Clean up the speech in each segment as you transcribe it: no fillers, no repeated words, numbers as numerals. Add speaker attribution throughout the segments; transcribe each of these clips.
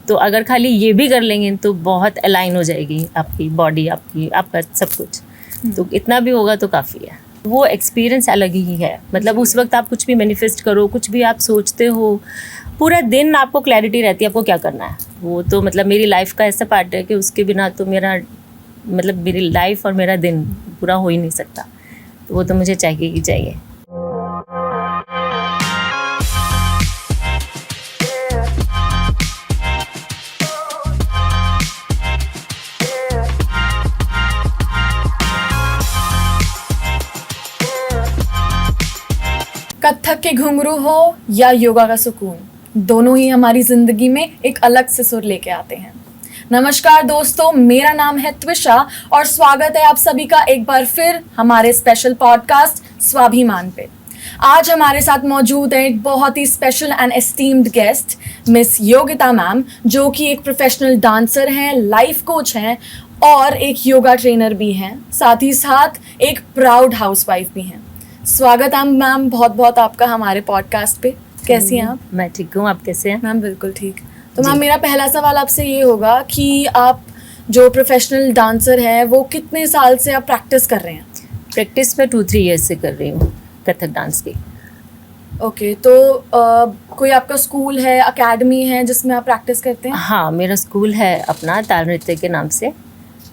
Speaker 1: तो अगर खाली ये भी कर लेंगे तो बहुत अलाइन हो जाएगी आपकी बॉडी, आपका सब कुछ। तो इतना भी होगा तो काफ़ी है। वो एक्सपीरियंस अलग ही है। मतलब उस वक्त आप कुछ भी मैनिफेस्ट करो, कुछ भी आप सोचते हो, पूरा दिन आपको क्लैरिटी रहती है आपको क्या करना है। वो तो मतलब मेरी लाइफ का ऐसा पार्ट है कि उसके बिना तो मेरी लाइफ और मेरा दिन पूरा हो ही नहीं सकता। तो वो तो मुझे चाहिए ही चाहिए।
Speaker 2: कथक के घुंघरू हो या योगा का सुकून, दोनों ही हमारी जिंदगी में एक अलग से सुर लेके आते हैं। नमस्कार दोस्तों, मेरा नाम है त्विषा और स्वागत है आप सभी का एक बार फिर हमारे स्पेशल पॉडकास्ट स्वाभिमान पे। आज हमारे साथ मौजूद है एक बहुत ही special and esteemed guest, miss Yogita ma'am, जो कि एक प्रोफेशनल डांसर हैं, लाइफ कोच हैं और एक योगा ट्रेनर भी हैं, साथ ही साथ एक प्राउड हाउसवाइफ भी हैं। स्वागत है मैम बहुत बहुत आपका हमारे पॉडकास्ट पे। कैसी हैं आप?
Speaker 1: मैं ठीक हूँ, आप कैसे हैं?
Speaker 2: मैम बिल्कुल ठीक। तो मैम मेरा पहला सवाल आपसे ये होगा कि आप जो प्रोफेशनल डांसर हैं वो कितने साल से आप प्रैक्टिस कर रहे हैं?
Speaker 1: प्रैक्टिस मैं 2-3 ईयर्स से कर रही हूँ कथक डांस की।
Speaker 2: ओके, तो कोई आपका स्कूल है, अकेडमी है जिसमें आप प्रैक्टिस करते हैं?
Speaker 1: हाँ, मेरा स्कूल है अपना ताल नृत्य के नाम से,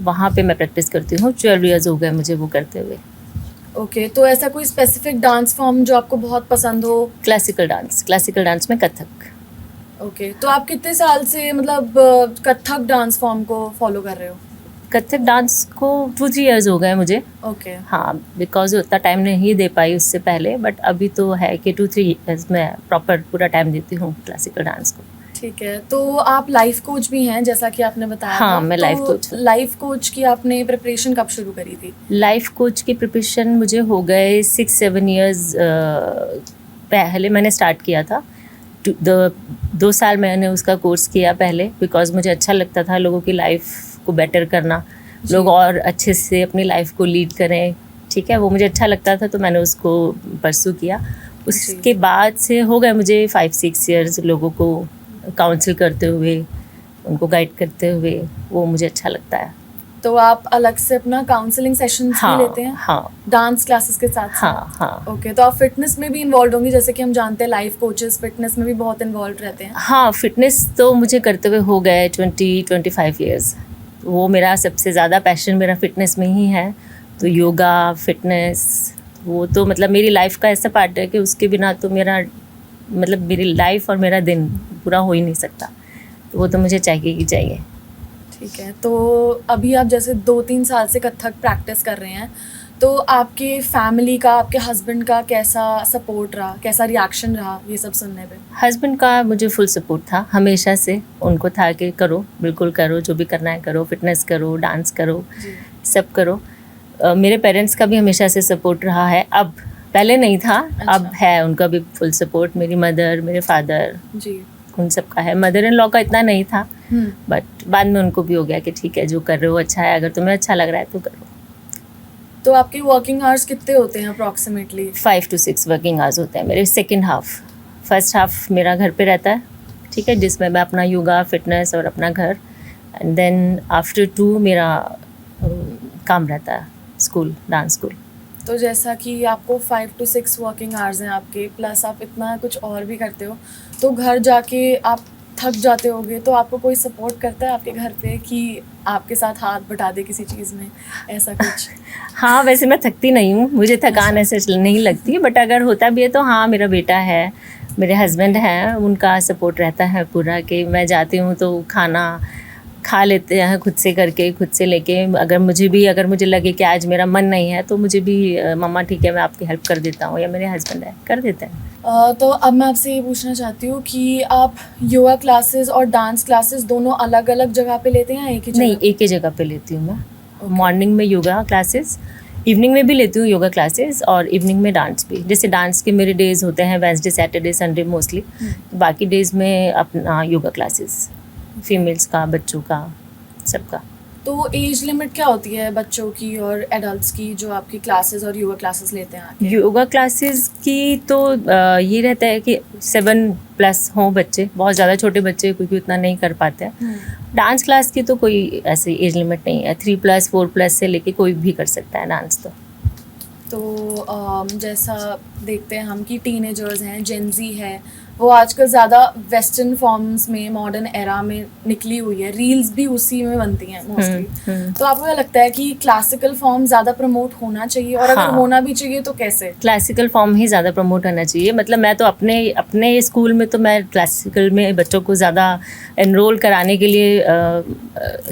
Speaker 1: वहाँ पे मैं प्रैक्टिस करती हूँ। 12 ईयर्स हो गए मुझे वो करते हुए।
Speaker 2: ओके, तो ऐसा कोई स्पेसिफिक डांस फॉर्म जो आपको बहुत पसंद हो?
Speaker 1: क्लासिकल डांस में कथक।
Speaker 2: ओके, तो आप कितने साल से मतलब कथक डांस फॉर्म को फॉलो कर रहे हो?
Speaker 1: कथक डांस को 2-3 ईयर्स हो गए मुझे।
Speaker 2: ओके।
Speaker 1: हाँ, बिकॉज उतना टाइम नहीं दे पाई उससे पहले, बट अभी तो है कि 2-3 ईयर्स में प्रॉपर पूरा टाइम देती हूँ क्लासिकल डांस को।
Speaker 2: ठीक है, तो आप लाइफ कोच भी हैं जैसा कि आपने बताया।
Speaker 1: हाँ, मैं लाइफ
Speaker 2: तो
Speaker 1: कोच हूँ।
Speaker 2: लाइफ कोच की आपने प्रिपरेशन कब शुरू करी थी?
Speaker 1: लाइफ कोच की प्रिपरेशन मुझे हो गए 6-7 ईयर्स पहले मैंने स्टार्ट किया था। 2 साल मैंने उसका कोर्स किया पहले, बिकॉज मुझे अच्छा लगता था लोगों की लाइफ को बेटर करना, लोग और अच्छे से अपनी लाइफ को लीड करें। ठीक है, वो मुझे अच्छा लगता था तो मैंने उसको परस्यू किया। उसके बाद से हो गए मुझे 5-6 ईयर्स लोगों को काउंसिल करते हुए, उनको गाइड करते हुए। वो मुझे अच्छा लगता है।
Speaker 2: तो आप अलग से अपना काउंसलिंग सेशंस
Speaker 1: हाँ,
Speaker 2: भी लेते हैं?
Speaker 1: हाँ,
Speaker 2: डांस क्लासेस के साथ?
Speaker 1: हाँ, हाँ।
Speaker 2: ओके, तो आप फिटनेस में भी इन्वॉल्व होंगी, जैसे कि हम जानते हैं लाइफ कोचेस फिटनेस में भी बहुत इन्वॉल्व रहते हैं।
Speaker 1: हाँ, फिटनेस तो मुझे करते हुए हो गए 20-25 ईयर्स। वो मेरा सबसे ज़्यादा पैशन मेरा फिटनेस में ही है। तो योगा, फिटनेस, वो तो मतलब मेरी लाइफ का ऐसा पार्ट है कि उसके बिना तो मेरी लाइफ और मेरा दिन पूरा हो ही नहीं सकता। तो वो तो मुझे चाहिए ही चाहिए।
Speaker 2: ठीक है, तो अभी आप जैसे 2-3 साल से कथक प्रैक्टिस कर रहे हैं, तो आपके फैमिली का, आपके हस्बैंड का कैसा सपोर्ट रहा, कैसा रिएक्शन रहा ये सब सुनने पे?
Speaker 1: हस्बैंड का मुझे फुल सपोर्ट था हमेशा से। उनको था कि करो, बिल्कुल करो, जो भी करना है करो, फिटनेस करो, डांस करो, सब करो। मेरे पेरेंट्स का भी हमेशा से सपोर्ट रहा है। अब पहले नहीं था, अब है उनका भी फुल सपोर्ट। मेरी मदर, मेरे फादर
Speaker 2: जी,
Speaker 1: उन सब का है। मदर इन लॉ का इतना नहीं था, बट बाद में उनको भी हो गया कि ठीक है, जो कर रहे हो अच्छा है, अगर तुम्हें अच्छा लग रहा है तो करो।
Speaker 2: तो आपके वर्किंग आवर्स कितने होते हैं अप्रॉक्सीमेटली?
Speaker 1: 5 to 6 वर्किंग आवर्स होते हैं मेरे। सेकेंड हाफ, फर्स्ट हाफ मेरा घर पे रहता है, ठीक है, जिसमें मैं अपना योगा, फिटनेस और अपना घर, एंड देन आफ्टर 2 मेरा काम रहता है स्कूल, डांस स्कूल।
Speaker 2: तो जैसा कि आपको 5 to 6 वर्किंग आवर्स हैं आपके, प्लस आप इतना कुछ और भी करते हो, तो घर जाके आप थक जाते होगे, तो आपको कोई सपोर्ट करता है आपके घर पे कि आपके साथ हाथ बटा दे किसी चीज़ में, ऐसा कुछ?
Speaker 1: हाँ, वैसे मैं थकती नहीं हूँ, मुझे थकान ऐसे नहीं लगती, बट अगर होता भी है तो हाँ, मेरा बेटा है, मेरे हस्बैंड हैं, उनका सपोर्ट रहता है पूरा कि मैं जाती हूँ तो खाना खा लेते हैं खुद से करके, खुद से लेके। अगर मुझे लगे कि आज मेरा मन नहीं है तो मुझे भी मम्मा ठीक है मैं आपकी हेल्प कर देता हूँ, या मेरे हस्बैंड है कर देते हैं।
Speaker 2: तो अब मैं आपसे ये पूछना चाहती हूँ कि आप योगा क्लासेस और डांस क्लासेस दोनों अलग अलग जगह पे लेते हैं या एक ही जगह?
Speaker 1: नहीं, एक ही जगह पे लेती हूँ मैं। मॉर्निंग में योगा क्लासेस, इवनिंग में भी लेती हूँ योगा क्लासेस, और इवनिंग में डांस भी। जैसे डांस के मेरे डेज होते हैं वेडनेसडे, सैटरडे, संडे मोस्टली। बाकी डेज में अपना योगा क्लासेस, फीमेल्स का, बच्चों का, सबका।
Speaker 2: तो एज लिमिट क्या होती है बच्चों की और एडल्ट्स की जो आपकी क्लासेस और योगा क्लासेस लेते हैं आके?
Speaker 1: योगा क्लासेस की तो ये रहता है कि 7+ प्लस हों बच्चे, बहुत ज़्यादा छोटे बच्चे क्योंकि उतना नहीं कर पाते हैं। डांस क्लास की तो कोई ऐसी एज लिमिट नहीं है, 3+ 4+ से लेके कोई भी कर सकता है डांस।
Speaker 2: तो जैसा देखते हैं हम कि टीनेजर्स हैं, जेनजी है, वो आजकल ज़्यादा वेस्टर्न फॉर्म्स में, मॉडर्न एरा में निकली हुई है, रील्स भी उसी में बनती हैं मोस्टली। तो आपको क्या लगता है कि क्लासिकल फॉर्म ज़्यादा प्रमोट होना चाहिए, और अगर होना भी चाहिए तो कैसे?
Speaker 1: क्लासिकल फॉर्म ही ज़्यादा प्रमोट होना चाहिए। मतलब मैं तो अपने स्कूल में तो मैं क्लासिकल में बच्चों को ज़्यादा एनरोल कराने के लिए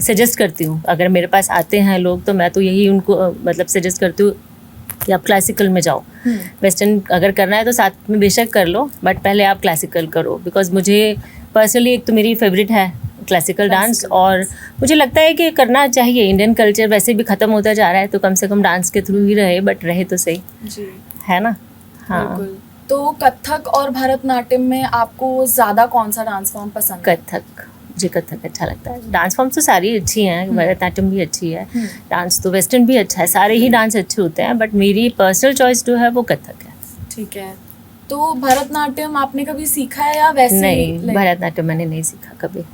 Speaker 1: सजेस्ट करती हूँ। अगर मेरे पास आते हैं लोग तो मैं तो यही उनको मतलब सजेस्ट करती हूँ कि आप क्लासिकल में जाओ। वेस्टर्न अगर करना है तो साथ में बेशक कर लो, बट पहले आप क्लासिकल करो। बिकॉज मुझे पर्सनली एक तो मेरी फेवरेट है क्लासिकल डांस, और मुझे लगता है कि करना चाहिए। इंडियन कल्चर वैसे भी ख़त्म होता जा रहा है, तो कम से कम डांस के थ्रू ही रहे, बट रहे तो सही
Speaker 2: जी,
Speaker 1: है ना। हाँ,
Speaker 2: बिल्कुल। तो कथक और भरतनाट्यम में आपको ज़्यादा कौन सा डांस फॉर्म पसंद है?
Speaker 1: कथक, मुझे कथक अच्छा लगता है। डांस फॉर्म तो सारी अच्छी हैं, भरतनाट्यम भी अच्छी है, डांस तो वेस्टर्न भी अच्छा है, सारे ही डांस अच्छे होते हैं, बट मेरी पर्सनल चॉइस जो है वो कथक है।
Speaker 2: ठीक है। तो भरतनाट्यम आपने कभी सीखा है या वैसे
Speaker 1: नहीं, भरतनाट्यम मैंने नहीं सीखा कभी।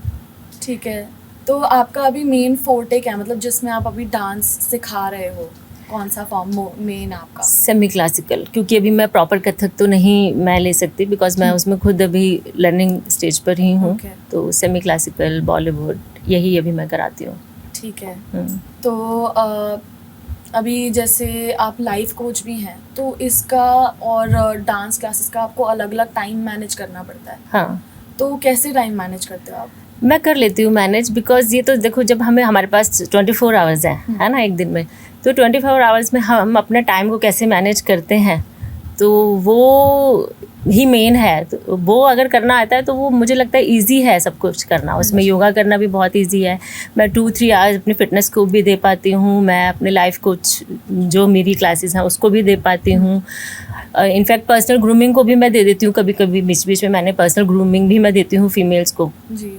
Speaker 2: ठीक है। तो आपका अभी मेन फोर्टे क्या है, मतलब जिसमें आप अभी डांस सिखा रहे हो, कौन सा फॉर्म मेन आपका?
Speaker 1: सेमी क्लासिकल, क्योंकि अभी मैं प्रॉपर कथक तो नहीं मैं ले सकती, बिकॉज मैं उसमें खुद अभी लर्निंग स्टेज पर ही हूँ। तो सेमी क्लासिकल, बॉलीवुड, यही अभी मैं कराती हूँ।
Speaker 2: ठीक है। तो अभी जैसे आप लाइफ कोच भी हैं, तो इसका और डांस क्लासेस का आपको अलग अलग टाइम मैनेज करना पड़ता है।
Speaker 1: हाँ,
Speaker 2: तो कैसे टाइम मैनेज करते हो आप?
Speaker 1: मैं कर लेती हूँ मैनेज, बिकॉज ये तो देखो, जब हमारे पास 24 आवर्स हैं, है ना, एक दिन में, तो 24 आवर्स में हम अपने टाइम को कैसे मैनेज करते हैं, तो वो ही मेन है। तो वो अगर करना आता है तो वो मुझे लगता है इजी है सब कुछ करना। उसमें योगा करना भी बहुत इजी है। मैं 2-3 आवर्स अपने फिटनेस को भी दे पाती हूँ, मैं अपने लाइफ कोच जो मेरी क्लासेस हैं उसको भी दे पाती हूँ। इनफैक्ट पर्सनल ग्रूमिंग को भी मैं दे देती हूँ, कभी कभी बीच बीच में मैंने पर्सनल ग्रूमिंग भी मैं देती हूँ फीमेल्स को।
Speaker 2: जी,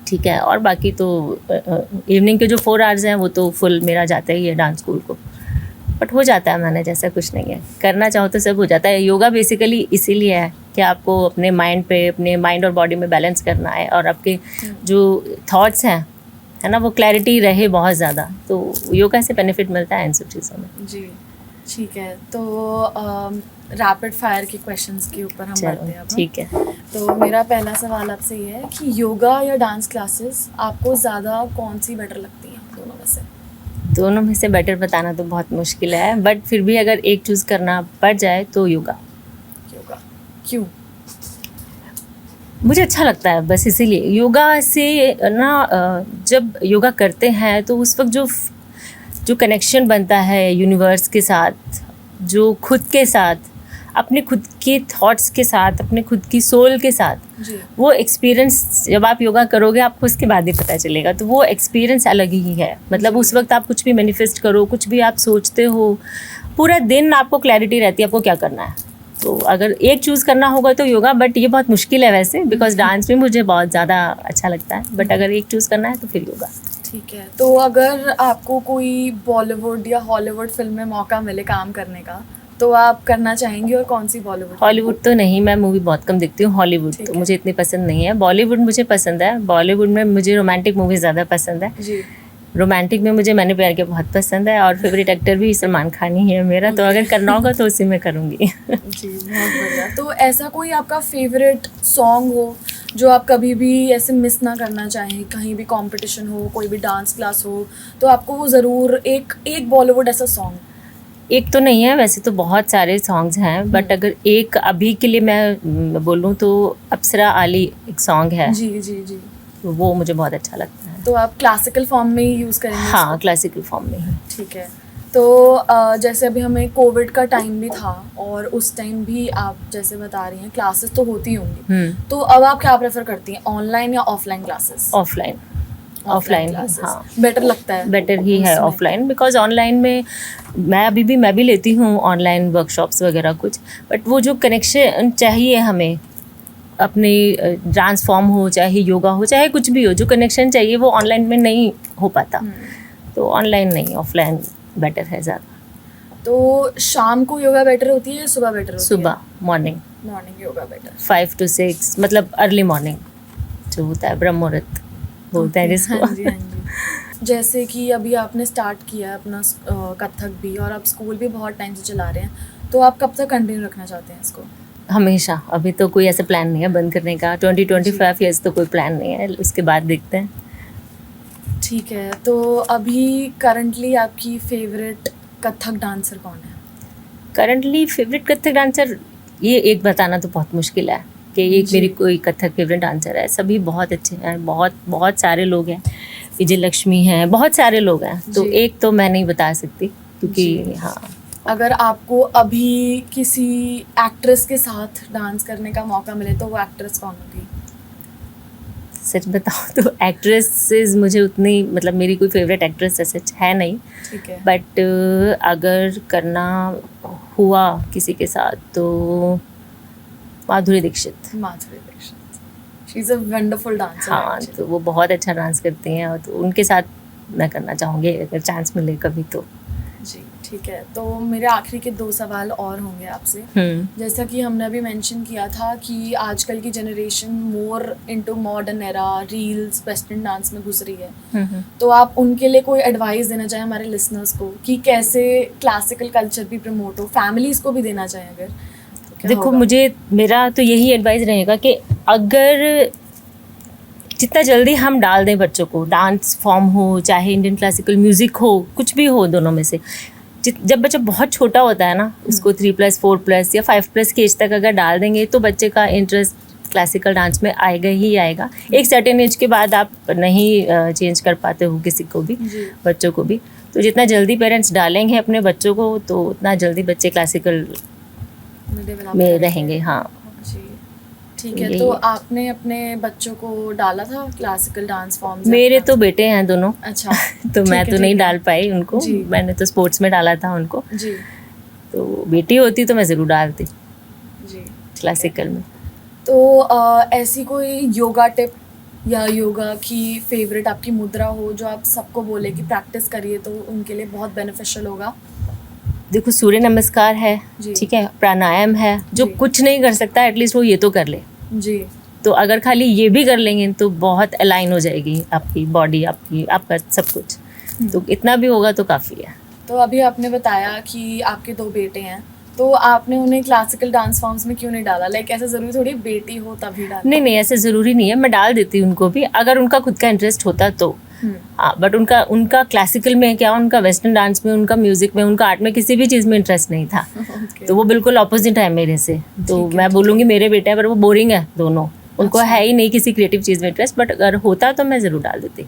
Speaker 1: ठीक है। और बाकी तो इवनिंग के जो 4 आवर्स हैं वो तो फुल मेरा जाता ही है डांस स्कूल को, बट हो जाता है मैंने, जैसा कुछ नहीं है, करना चाहो तो सब हो जाता है। योगा बेसिकली इसीलिए है कि आपको अपने माइंड और बॉडी में बैलेंस करना है, और आपके जो थॉट्स हैं, है ना, वो क्लैरिटी रहे बहुत ज़्यादा, तो योगा से बेनिफिट मिलता है इन सब चीज़ों में।
Speaker 2: जी, ठीक है। तो रैपिड फायर के क्वेश्चंस के ऊपर हम बढ़ते हैं अब।
Speaker 1: ठीक है।
Speaker 2: तो मेरा पहला सवाल आपसे ये है कि योगा या डांस क्लासेस आपको ज़्यादा कौन सी बेटर लगती हैं दोनों में से?
Speaker 1: दोनों में से बेटर बताना तो बहुत मुश्किल है, बट फिर भी अगर एक चूज़ करना पड़ जाए तो योगा।
Speaker 2: योगा क्यों?
Speaker 1: मुझे अच्छा लगता है बस इसीलिए। योगा से ना जब योगा करते हैं तो उस वक्त जो कनेक्शन बनता है यूनिवर्स के साथ, जो खुद के साथ, अपने खुद के थॉट्स के साथ, अपने खुद की सोल के साथ,
Speaker 2: जी,
Speaker 1: वो एक्सपीरियंस जब आप योगा करोगे आपको उसके बाद ही पता चलेगा। तो वो एक्सपीरियंस अलग ही है। मतलब उस वक्त आप कुछ भी मैनिफेस्ट करो, कुछ भी आप सोचते हो, पूरा दिन आपको क्लैरिटी रहती है आपको क्या करना है। तो अगर एक चूज़ करना होगा तो योगा, बट ये बहुत मुश्किल है वैसे, बिकॉज डांस भी मुझे बहुत ज़्यादा अच्छा लगता है, बट अगर एक चूज़ करना है तो फिर योगा।
Speaker 2: ठीक है। तो अगर आपको कोई बॉलीवुड या हॉलीवुड फिल्म में मौका मिले काम करने का, तो आप करना चाहेंगे, और कौन सी बॉलीवुड?
Speaker 1: हॉलीवुड तो नहीं, मैं मूवी बहुत कम देखती हूँ। हॉलीवुड तो मुझे इतनी पसंद नहीं है। बॉलीवुड मुझे पसंद है। बॉलीवुड में मुझे रोमांटिक मूवी ज़्यादा पसंद है।
Speaker 2: जी,
Speaker 1: रोमांटिक में मुझे मैंने प्यार किया बहुत पसंद है, और फेवरेट एक्टर भी सलमान खान ही है मेरा। तो अगर करना होगा तो उसी में करूँगी।
Speaker 2: जी, बहुत बढ़िया। तो ऐसा कोई आपका फेवरेट सॉन्ग हो जो आप कभी भी ऐसे मिस ना करना चाहें, कहीं भी कंपटीशन हो, कोई भी डांस क्लास हो, तो आपको वो ज़रूर एक बॉलीवुड ऐसा सॉन्ग?
Speaker 1: एक तो नहीं है, वैसे तो बहुत सारे सॉन्ग्स हैं, बट अगर एक अभी के लिए मैं बोलूँ तो अप्सरा आली एक सॉन्ग है।
Speaker 2: जी जी जी,
Speaker 1: तो वो मुझे बहुत अच्छा लगता है।
Speaker 2: तो आप क्लासिकल फॉर्म में ही यूज़ करेंगे?
Speaker 1: हाँ, क्लासिकल फॉर्म में ही।
Speaker 2: ठीक है। तो जैसे अभी हमें कोविड का टाइम भी था, और उस टाइम भी आप जैसे बता रही हैं क्लासेस तो होती होंगी, तो अब आप क्या प्रेफर करती हैं, ऑनलाइन या ऑफलाइन क्लासेस?
Speaker 1: ऑफलाइन। ऑफलाइन, हाँ,
Speaker 2: बेटर लगता है?
Speaker 1: बेटर ही है ऑफलाइन, बिकॉज ऑनलाइन में मैं भी लेती हूँ ऑनलाइन वर्कशॉप्स वगैरह कुछ, बट वो जो कनेक्शन चाहिए हमें, अपने डांस फॉर्म हो, चाहे योगा हो, चाहे कुछ भी हो, जो कनेक्शन चाहिए वो ऑनलाइन में नहीं हो पाता। तो ऑनलाइन नहीं, ऑफलाइन बेटर है ज़्यादा।
Speaker 2: तो शाम को योगा बेटर होती है या सुबह बेटर होती है?
Speaker 1: सुबह, morning.
Speaker 2: Morning yoga better.
Speaker 1: 5 to 6, मतलब अर्ली मॉर्निंग जो होता है, ब्रह्म मुहूर्त बोलते हैं जिसको।
Speaker 2: हाँ जी, हाँ जी। जैसे कि अभी आपने स्टार्ट किया है अपना कथक भी, और आप स्कूल भी बहुत टाइम से चला रहे हैं, तो आप कब तक कंटिन्यू रखना चाहते हैं इसको?
Speaker 1: हमेशा। अभी तो कोई ऐसा प्लान नहीं है बंद करने का। 20-25 ईयर्स तो कोई प्लान नहीं है, उसके बाद देखते हैं।
Speaker 2: ठीक है, तो अभी करंटली आपकी फेवरेट कथक डांसर कौन है?
Speaker 1: करंटली फेवरेट कथक डांसर, ये एक बताना तो बहुत मुश्किल है कि एक
Speaker 2: जी।
Speaker 1: मेरी कोई कथक फेवरेट डांसर है। सभी बहुत अच्छे हैं, बहुत बहुत सारे लोग हैं। विजय लक्ष्मी हैं, बहुत सारे लोग हैं, तो
Speaker 2: जी।
Speaker 1: एक तो मैं नहीं बता सकती क्योंकि
Speaker 2: जी।
Speaker 1: हाँ।
Speaker 2: अगर आपको अभी किसी एक्ट्रेस के साथ डांस करने का मौका मिले तो वो एक्ट्रेस कौन होगी?
Speaker 1: सच बताऊँ तो एक्ट्रेसेस मुझे उतनी, मतलब मेरी कोई फेवरेट एक्ट्रेस सच है नहीं,
Speaker 2: ठीक है।
Speaker 1: बट अगर करना हुआ किसी के साथ तो Madhuri Dixit.
Speaker 2: Madhuri Dixit, she is a wonderful dancer.
Speaker 1: हाँ, तो वो बहुत अच्छा डांस करती हैं और तो उनके साथ मैं करना चाहूँगी अगर चांस मिले कभी तो।
Speaker 2: जी, ठीक है। तो मेरे आखिरी के 2 सवाल और होंगे आपसे। जैसा कि हमने अभी मेंशन किया था कि आजकल की generation more into modern era, reels, western dance में घुस रही है, तो आप उनके लिए कोई एडवाइस देना चाहें हमारे लिसनर्स को कि कैसे क्लासिकल कल्चर भी प्रमोट हो, फैमिलीज को भी देना चाहें अगर, तो क्या
Speaker 1: देखो
Speaker 2: होगा?
Speaker 1: मेरा तो यही एडवाइस रहेगा कि अगर जितना जल्दी हम डाल दें बच्चों को, डांस फॉर्म हो चाहे इंडियन क्लासिकल म्यूज़िक हो, कुछ भी हो, दोनों में से जब बच्चा बहुत छोटा होता है ना, उसको 3+ 4+ या 5+ की एज तक अगर डाल देंगे तो बच्चे का इंटरेस्ट क्लासिकल डांस में आएगा ही आएगा। एक सर्टेन एज के बाद आप नहीं चेंज कर पाते हो किसी को भी,
Speaker 2: जी।
Speaker 1: बच्चों को भी। तो जितना जल्दी पेरेंट्स डालेंगे अपने बच्चों को तो उतना जल्दी बच्चे क्लासिकल
Speaker 2: डेवलप
Speaker 1: में
Speaker 2: करेंगे।
Speaker 1: रहेंगे। हाँ
Speaker 2: जी, ठीक है।
Speaker 1: यही
Speaker 2: तो
Speaker 1: है।
Speaker 2: आपने अपने बच्चों को डाला था क्लासिकल डांस फॉर्म्स?
Speaker 1: मेरे तो बेटे हैं दोनों।
Speaker 2: अच्छा।
Speaker 1: तो मैं तो नहीं डाल पाई उनको,
Speaker 2: जी।
Speaker 1: मैंने तो स्पोर्ट्स में डाला था उनको।
Speaker 2: जी।
Speaker 1: तो बेटी होती तो मैं ज़रूर डालती
Speaker 2: जी।
Speaker 1: क्लासिकल में।
Speaker 2: तो ऐसी कोई योगा टिप या योगा की फेवरेट आपकी मुद्रा हो जो आप सबको बोले कि प्रैक्टिस करिए तो उनके लिए बहुत बेनिफिशियल होगा?
Speaker 1: देखो, सूर्य नमस्कार है,
Speaker 2: जी।
Speaker 1: ठीक है, प्राणायाम है, जो
Speaker 2: जी।
Speaker 1: कुछ नहीं कर सकता एटलीस्ट वो ये तो कर ले।
Speaker 2: जी।
Speaker 1: तो अगर खाली ये भी कर लेंगे तो बहुत अलाइन हो जाएगी आपकी बॉडी, आपका सब कुछ। तो इतना भी होगा तो काफ़ी है।
Speaker 2: तो अभी आपने बताया कि आपके 2 बेटे हैं, तो आपने उन्हें क्लासिकल डांस फॉर्म्स में क्यों नहीं डाला? लाइक ऐसा ज़रूरी थोड़ी बेटी हो तभी डाला?
Speaker 1: नहीं, ऐसे ज़रूरी नहीं है, मैं डाल देती उनको भी अगर उनका खुद का इंटरेस्ट होता तो। हाँ, बट उनका क्लासिकल में क्या, उनका वेस्टर्न डांस में, उनका म्यूज़िक में, उनका आर्ट में, किसी भी चीज़ में इंटरेस्ट नहीं था।
Speaker 2: Okay.
Speaker 1: तो वो बिल्कुल ऑपोजिट है मेरे से। तो
Speaker 2: ठीक है,
Speaker 1: मैं बोलूँगी मेरे बेटे हैं पर वो बोरिंग है दोनों, उनको
Speaker 2: अच्छा।
Speaker 1: है ही नहीं किसी क्रिएटिव चीज़ में इंटरेस्ट। बट अगर होता तो मैं ज़रूर डाल देती।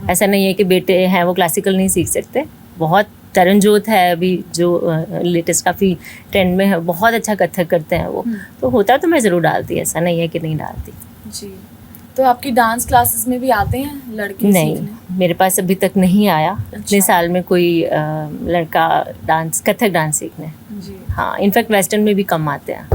Speaker 1: ऐसा नहीं है कि बेटे हैं वो क्लासिकल नहीं सीख सकते। बहुत तरनजोत है अभी जो लेटेस्ट काफ़ी ट्रेंड में है, बहुत अच्छा कथक करते हैं वो। तो होता तो मैं ज़रूर डालती, ऐसा नहीं है कि नहीं डालती।
Speaker 2: जी। तो आपकी डांस क्लासेस में भी आते हैं लड़के
Speaker 1: नहीं,
Speaker 2: सीखने?
Speaker 1: मेरे पास अभी तक नहीं आया इतने
Speaker 2: अच्छा।
Speaker 1: साल में कोई लड़का कथक डांस सीखने।
Speaker 2: जी।
Speaker 1: हाँ, इनफैक्ट वेस्टर्न में भी कम आते हैं,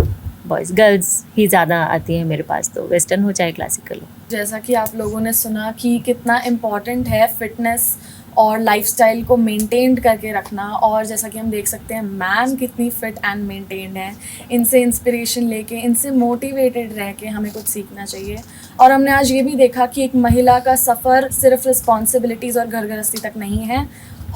Speaker 1: बॉयज़ गर्ल्स ही ज़्यादा आती हैं मेरे पास, तो वेस्टर्न हो चाहे क्लासिकल हो।
Speaker 2: जैसा कि आप लोगों ने सुना कि कितना इम्पॉर्टेंट है फिटनेस और लाइफस्टाइल को मेंटेन करके रखना, और जैसा कि हम देख सकते हैं मैम कितनी फिट एंड मेंटेन्ड है। इनसे इंस्पिरेशन लेके, इनसे मोटिवेटेड रह के हमें कुछ सीखना चाहिए। और हमने आज ये भी देखा कि एक महिला का सफ़र सिर्फ रिस्पॉन्सिबिलिटीज़ और घर गृहस्थी तक नहीं है,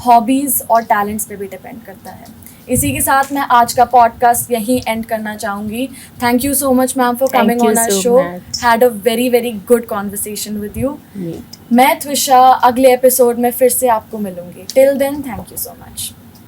Speaker 2: हॉबीज़ और टैलेंट्स पे भी डिपेंड करता है। इसी के साथ मैं आज का पॉडकास्ट यहीं एंड करना चाहूँगी। Thank you so much ma'am for
Speaker 1: Thank
Speaker 2: coming
Speaker 1: you
Speaker 2: on our
Speaker 1: so
Speaker 2: show.
Speaker 1: much.
Speaker 2: Had a very very good conversation with you.
Speaker 1: Me
Speaker 2: मैं त्विषा अगले एपिसोड में फिर से आपको मिलूंगी। Till then, thank you so much.